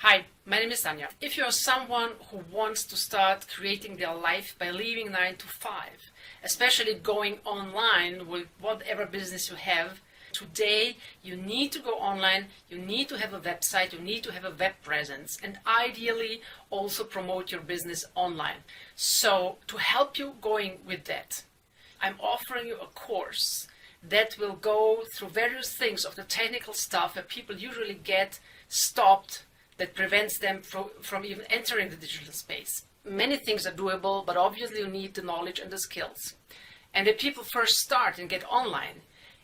Hi, my name is Tanya. If you're someone who wants to start creating their life by leaving 9 to 5, especially going online with whatever business you have, today you need to go online, you need to have a website, you need to have a web presence, and ideally also promote your business online. So to help you going with that, I'm offering you a course that will go through various things of the technical stuff that people usually get stopped, that prevents them from even entering the digital space. Many things are doable, but obviously you need the knowledge and the skills. And when people first start and get online,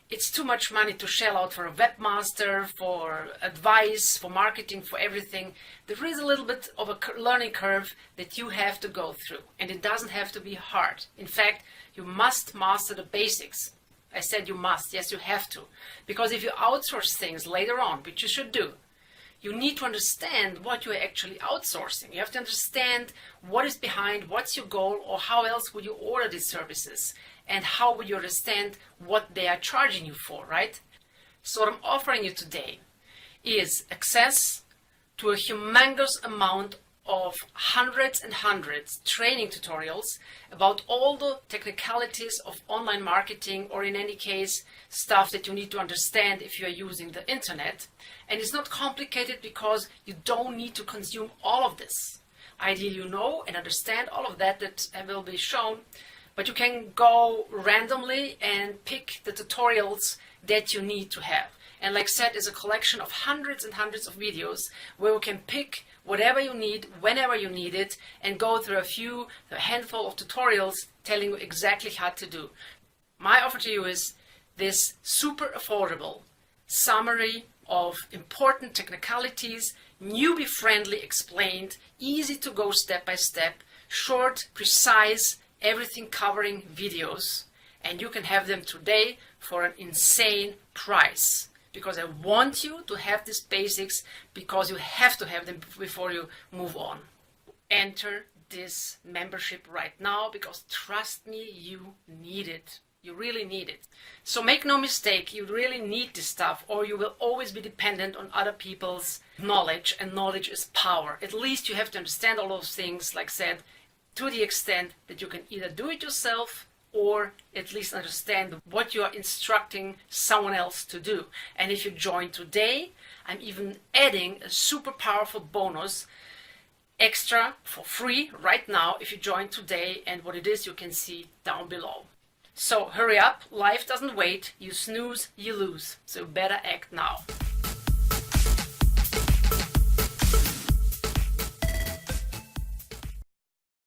it's too much money to shell out for a webmaster, for advice, for marketing, for everything. There is a little bit of a learning curve that you have to go through, and it doesn't have to be hard. In fact, you must master the basics. I said you must, yes, you have to. Because if you outsource things later on, which you should do, you need to understand what you're actually outsourcing. You have to understand what is behind, what's your goal, or how else would you order these services, and how would you understand what they are charging you for, right? So what I'm offering you today is access to a humongous amount of hundreds and hundreds training tutorials about all the technicalities of online marketing, or in any case stuff that you need to understand if you are using the internet. And it's not complicated because you don't need to consume all of this. Ideally you know and understand all of that will be shown, but you can go randomly and pick the tutorials that you need to have. And like I said, it's a collection of hundreds and hundreds of videos where you can pick whatever you need, whenever you need it, and go through a handful of tutorials telling you exactly how to do. My offer to you is this super affordable summary of important technicalities, newbie friendly explained, easy to go step by step, short, precise, everything covering videos. And you can have them today for an insane price. Because I want you to have these basics, because you have to have them before you move on. Enter this membership right now, because trust me, you need it. You really need it. So make no mistake, you really need this stuff, or you will always be dependent on other people's knowledge, and knowledge is power. At least you have to understand all those things, like I said, to the extent that you can either do it yourself, or at least understand what you are instructing someone else to do. And if you join today, I'm even adding a super powerful bonus extra for free right now if you join today, and what it is you can see down below. So hurry up, life doesn't wait, you snooze, you lose, so better act now.